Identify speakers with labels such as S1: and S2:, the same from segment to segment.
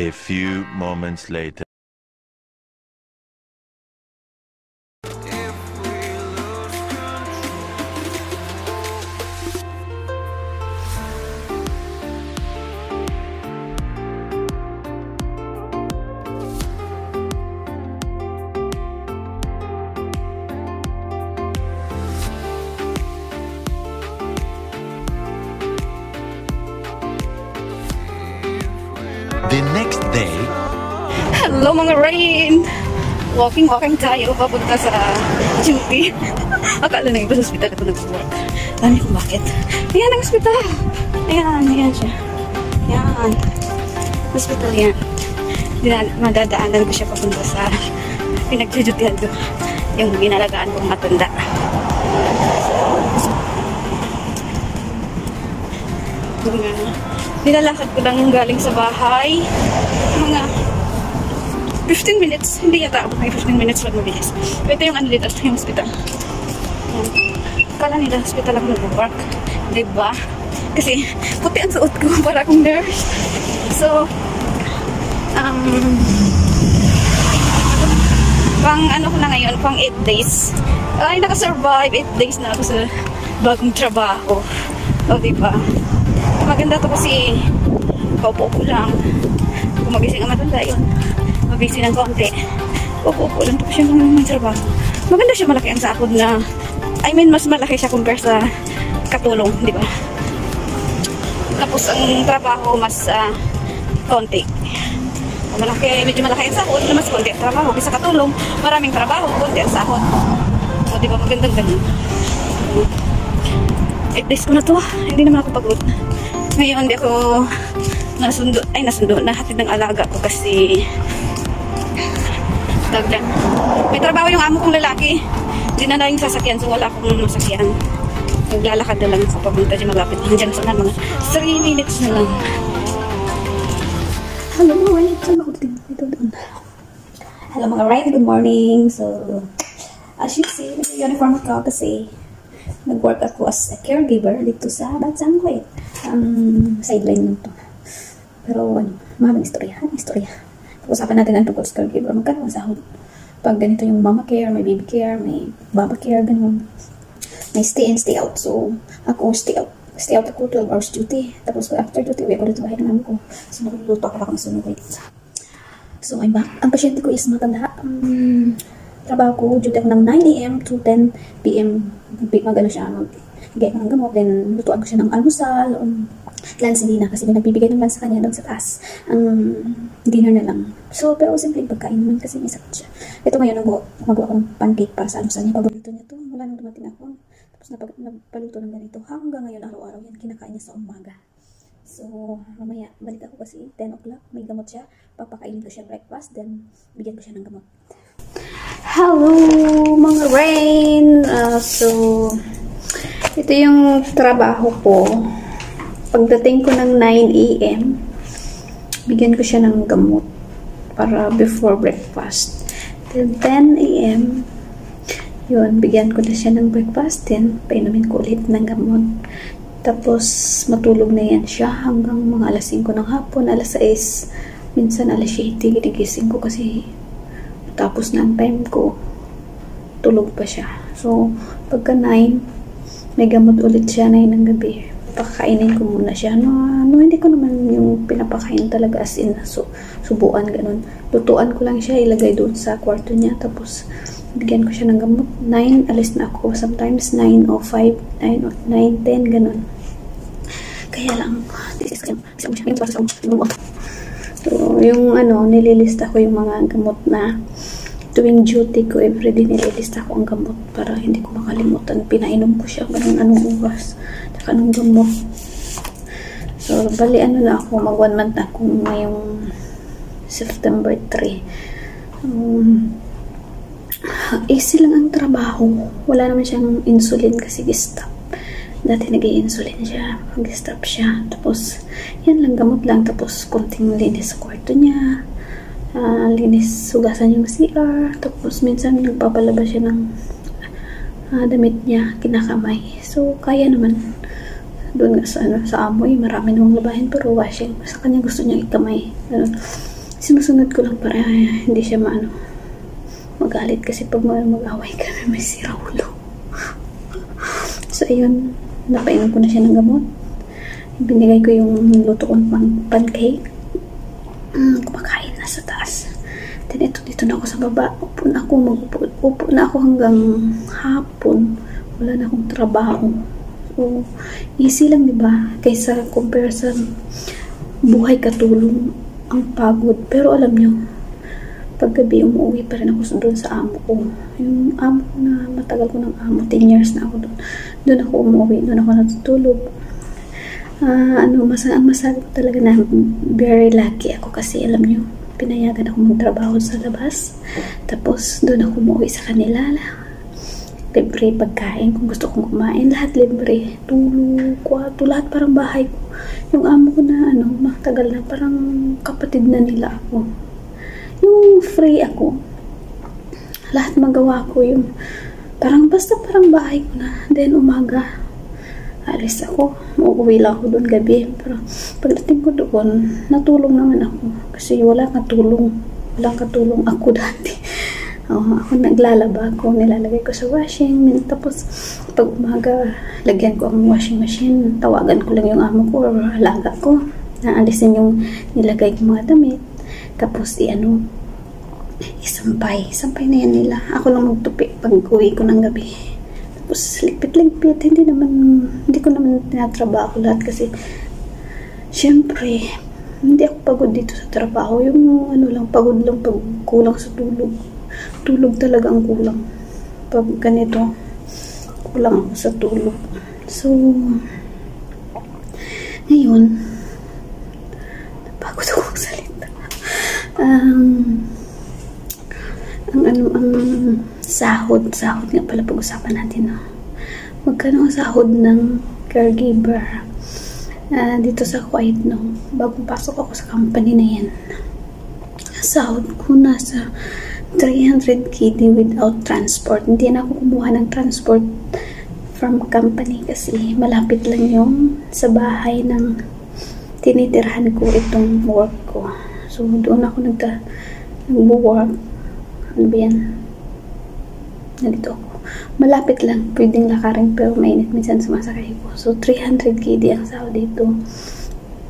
S1: A few moments later. The next day.
S2: Hello mga Rain! Walking tayo papunta sa duty. Akala na iba sa hospital ako nag-work. Dami kung bakit. Ayan ang hospital! Ayan siya. Ayan. Hospital yan. Madadaanan ko siya papunta sa pinag-dutyhan ko. Yung ginalagaan kong matanda. Nilalakad ko lang galing sa bahay. Mga 15 minutes. Hindi yata ako may 15 minutes lang mabilis. Ito yung ano dito, yung hospital. Kala nila hospital ako nag-work. Diba? Kasi puti ang suot ko para akong nurse. So, pang ano ko na ngayon, pang 8 days. Ay, nakasurvive 8 days na ako sa bagong trabaho. O, diba? Maganda to kasi paupo ko lang. Kung magising ang matanda yun, magising ng konti. Paupo lang to siya ng trabaho. Maganda siya, malaki ang sakod na, I mean, mas malaki siya compare sa katulong, di ba? Tapos ang trabaho mas konti. Malaki, medyo malaki ang sakod na mas konti ang trabaho. Kasi sa katulong, maraming trabaho, konti ang sakod. O, di ba? Magandang ganun. 8 days ko na to. Hindi naman ako pagod. Ngayon, hindi ako nasundo, nahatid ng alaga ko kasi tagdan. May trabaho yung amo kong lalaki. Hindi na lang yung sasakyan, so wala akong masakyan. Naglalakad na lang ako papunta dyan, malapit lang dyan. So, mga 3 minutes na lang. Hello mga Ryan, saan ako dito doon? Hello mga Ryan, good morning. So, as you see, uniform ako kasi nag-work ako as a caregiver dito sa Bansang Kuwait. Sideline nito. Pero, mahabang istorya. Pag-usapan natin ang tungkol sa caregiver. Magkano ang sahod? Pag ganito yung mama care, may baby care, may baba care, ganun. May stay in, stay out. So, ako stay out. Stay out ako 12 hours duty. Tapos, after duty, uwi ako dito bahay ng amo ko. So, nagluluto ako lang ng sunugot. So, I'm back. Ang pasyente ko is matanda. Trabaho ko, duty ako ng 9 AM to 10 PM. Magano siya, magbigay ko ng gamot, then lutuan ko siya ng almusal, lunch dinner, kasi may nagbibigay ng lunch sa kanya doon sa taas. Ang dinner na lang. So, pero simple pagkain naman kasi may sakit siya. Ito ngayon, magawa ko ng pancake para sa almusal niya. Paborito niya to. Wala nang dumating ako. Tapos napaluto ng ganito. Hanggang ngayon, araw-araw yan, kinakain niya sa umaga. So, mamaya, balik ako kasi 10 o'clock, may gamot siya. Papakainin ko siya breakfast, then bigyan ko siya ng gamot. Hello mga Rain! So, ito yung trabaho ko. Pagdating ko ng 9 AM, bigyan ko siya ng gamot para before breakfast. Then 10 AM, yun, bigyan ko na siya ng breakfast. Then, painumin ko ulit ng gamot. Tapos, matulog na yan siya hanggang mga alas 5 ng hapon, alas 6. Minsan, alas 7, ginigising ko kasi tapos na ang time ko, tulog pa siya. So, pagka 9, may gamot ulit siya 9 ng gabi. Pakakainin ko muna siya. Hindi ko naman yung pinapakain talaga as in. So, subuan, ganun. Lutuan ko lang siya, ilagay doon sa kwarto niya. Tapos, bigyan ko siya ng gamot. 9, alis na ako. Sometimes 9:05, 9:10, ganun. Kaya lang, so, yung nililista ko yung mga gamot na tuwing duty ko, everyday nililista ko ang gamot para hindi ko makalimutan. Pinainom ko siya anong oras, saka anong gamot. So, bali na ako, mag 1 month na ako ngayong September 3. Easy lang ang trabaho. Wala naman siyang insulin kasi gistap. Dati nag-i-insulin siya, mag-stop siya. Tapos, yan lang, gamot lang. Tapos, konting linis sa kwarto niya. Linis, hugasan yung CR. Tapos, minsan nagpapalabas siya ng damit niya, kinakamay. So, kaya naman. Doon nga sa amoy, marami namang labahin, pero washing. Sa kanya gusto niya ikamay. Sinusunod ko lang para hindi siya magalit kasi pag mag-away kami may sira ulo. So ayun, napainom ko na siya ng gamot. Binigay ko yung luto kong pancake. Kumakain na sa taas. Then dito na ako sa baba. Upo na ako hanggang hapon. Wala na akong trabaho. So easy lang, diba? Kaysa compare sa buhay katulong, ang pagod. Pero alam nyo, paggabi umuwi pa rin ako doon sa amo ko. Yung amo ko na matagal ko ng amo, 10 years na ako doon. Doon ako umuwi, doon ako natutulog. Ang masabi ko talaga na very lucky ako kasi alam nyo, pinayagan ako magtrabaho sa labas. Tapos doon ako umuwi sa kanila. Libre pagkain, kung gusto kong kumain, lahat libre. Tulog, kwarto, lahat parang bahay ko. Yung amo ko na matagal na, parang kapatid na nila ako. Yung free ako, lahat magawa ko, yung parang parang bahay ko na. Then umaga alis ako, uuwi lang ako doon gabi. Pero pagdating ko doon, natulong naman ako kasi walang katulong ako dati. Ako naglalaba ko, nilalagay ko sa washing, tapos pag umaga lagyan ko ang washing machine, tawagan ko lang yung amo ko or alaga ko, naalisin yung nilagay ko mga damit. Tapos isampay na yan nila. Ako lang magtupi pag uwi ko ng gabi. Tapos ligpit. Hindi ko naman tinatrabaho lahat kasi syempre hindi ako pagod dito sa trabaho. Yung pagod lang pag kulang sa tulog. Tulog talaga ang kulang. Pag ganito, kulang ako sa tulog. So ngayon, napagod ako salita. Ang sahod nga pala pag-usapan natin, no? Magkano ang sahod ng caregiver dito sa Kuwait, no? Bagong pasok ako sa company na yan, sahod ko nasa 300 KD without transport. Hindi na ako kumuha ng transport from company kasi malapit lang yung sa bahay ng tinitirhan ko itong work ko. So doon ako nagwo-work. Ano ba yan? Nandito ako. Malapit lang. Pwedeng lakarin pero mainit minsan sumasakay ko. So 300 KD ang sahod dito.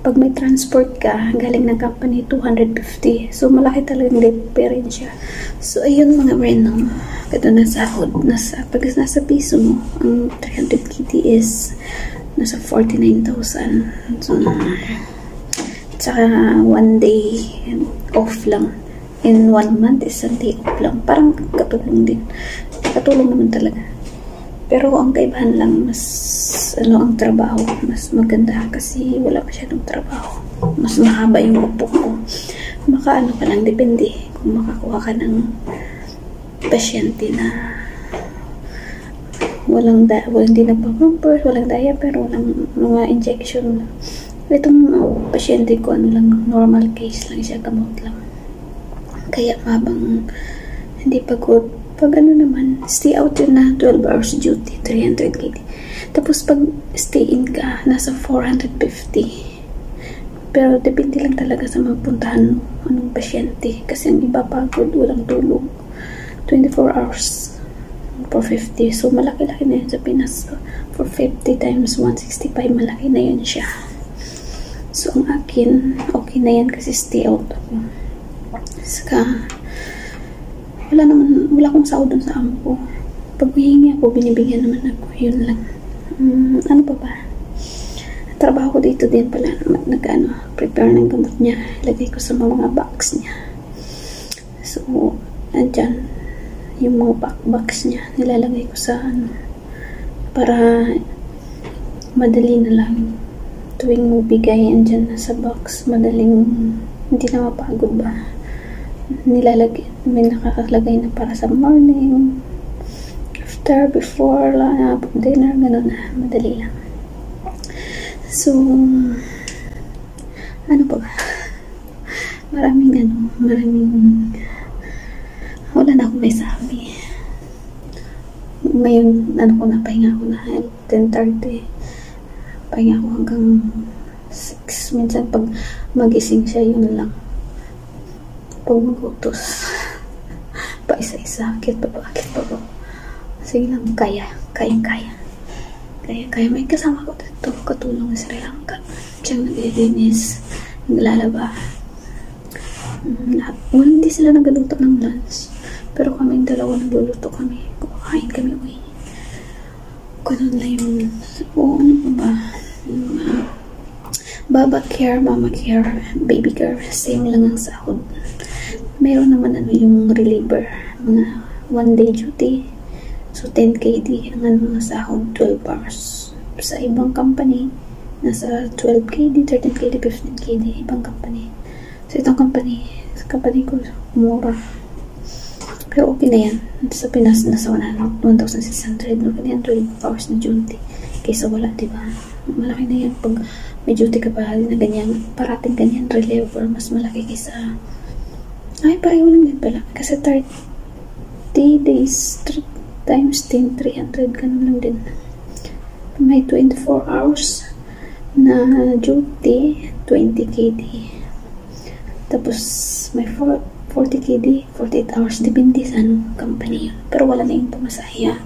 S2: Pag may transport ka, galing ng company, 250. So malaki talagang diferensya. So ayun mga friend, ito na sahod. Pag nasa piso mo, ang 300 KD is nasa 49,000. So tsaka 1 day off lang. In 1 month is a day off lang. Parang katulong din. Katulong naman talaga. Pero ang kaibahan lang, mas ang trabaho, mas maganda kasi wala masyadong trabaho. Mas mahaba yung upo ko. Makaano ka lang, depende kung makakuha ka ng pasyente na hindi nagpa-pampers, walang diaper, walang mga injection. Itong pasyente ko, normal case lang siya, gamot lang. Kaya mabang hindi pagod. Pag naman, stay out yun na 12 hours duty, 300 KD. Tapos pag stay in ka, nasa 450. Pero depende lang talaga sa mapuntahan mo, anong pasyente. Kasi ang iba pagod, walang tulog. 24 hours, 450. So malaki-laki na yun sa Pinas. 450 times 165, malaki na yun siya. So ang akin, okay na yan kasi stay out ako. Saka wala akong sahod dun sa amo ko. Pag hihingi ako, binibigyan naman ako. Yun lang. Ano pa ba? Trabaho ko dito din pala. Prepare ng gamot niya. Ilagay ko sa mga box niya. So, andyan. Yung mga box niya, nilalagay ko sa para madali na lang. Tuwing mo bigay, andyan na sa box. Madaling, hindi na mapagod ba? May nakakalagay na para sa morning, after, before, dinner, gano'n na, madali lang. So, ano pa ba? Maraming, wala na akong may sabi. Ngayon, pahinga ko na, 10:30, pahinga ko hanggang 6, minsan pag magising siya, yun lang. pag mag-utos. Pa isa-isa, akit pa. Sige lang, kaya. May kasama ko dito, katulong sa Sri Lanka. Siyang naglilinis, naglalaba. Well, hindi sila nagluto ng lunch. Pero kami dalawa nagluluto kami. Kumakain kami, uwi. Ganun lang yun. Oo, ano pa ba? Baba care, mama care, baby care. Same lang ang sahod. Meron naman yung reliever. Mga 1 day duty. So, 10 KD ang mga sahod, 12 hours. Sa ibang company, nasa 12 KD, 13 KD, 15 KD. Ibang company. So, itong company ko, mura. Pero okay na yan. Sa Pinas, nasa 1,600. Okay na yan, 12 hours na duty. Kaysa wala, diba? Malaki na yan. Pag may duty ka pa na ganyan, parating ganyan, reliever, mas malaki kaysa... Ay, pareho lang din pala. Kasi 30 days times 10, 300. Ganun lang din. May 24 hours na duty, 20 KD. Tapos, may 40 KD, 48 hours. Depende sa company yun. Pero wala na yung pumasaya.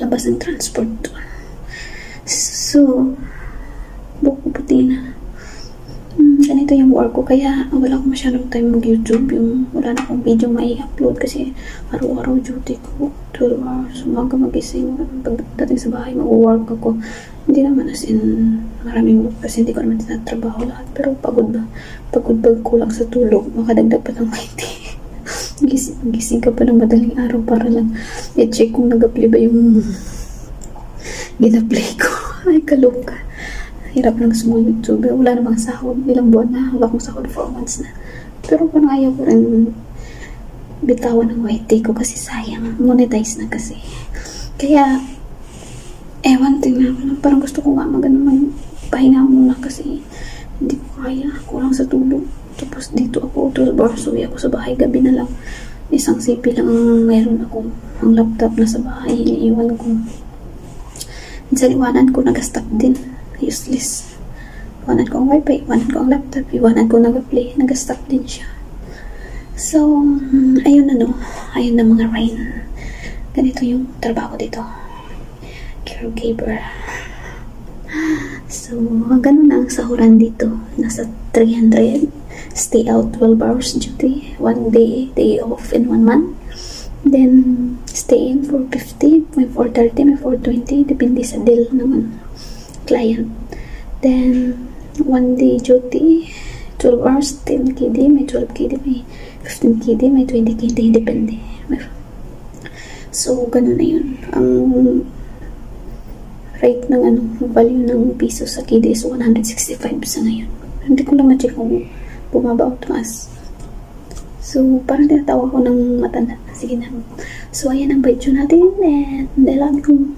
S2: Labas ng transport doon. So, buti na. Ganito yung work ko. Kaya, wala akong masyadong time mag-YouTube. Wala na akong video mai-upload kasi araw-araw duty ko. 12 hours. Umaga magising. Pagdating sa bahay, mag-work ako. Hindi naman as in maraming work kasi hindi ko naman tinatrabaho lahat. Pero pagod ba kulang sa tulog. Makadagdag pa ng mighty. Gising ka pa ng madaling araw para lang i-check kung nag-apply ba yung gina-play ko. Ay, kaloka. Hirap lang sa mga YouTuber. Wala namang sahod. Ilang buwan na. Wala akong sahod 4 months na. Pero parang ayaw ko rin bitawan ng YT ko kasi sayang. Monetize na kasi. Kaya, ewan, tingnan. Parang gusto ko nga pahinga muna kasi hindi ko kaya. Kulang sa tulog. Tapos dito ako, 12 hours. Uwi ako sa bahay. Gabi na lang. Isang CP lang ang meron ako. Ang laptop na sa bahay. Iniiwan ko. Minsan iwanan ko, nag-stop din. Useless. Iwanan ko ang wifi. Iwanan ko ang laptop. Iwanan ko nag-play. Nag-stop din siya. So, ayun na Ayun na mga Rain. Ganito yung trabaho dito. Caregiver. So, ganun ang sahuran dito. Nasa 300. Stay out 12 hours duty. 1 day off in 1 month. Then, stay in for 50. May 430, may 420. Depende sa deal ng client. Then, 1 day duty. 12 hours, 10 KD. May 12 KD, may 15 KD, may 20 KD. Depende. So, ganun na yun. Ang rate ng value ng piso sa KD is 165 sa ngayon. Hindi ko lang na-check kung bumaba o tumaas. So, parang tinatawa ko ng matanda. Sige na. So, ayan ang video natin. And I love you.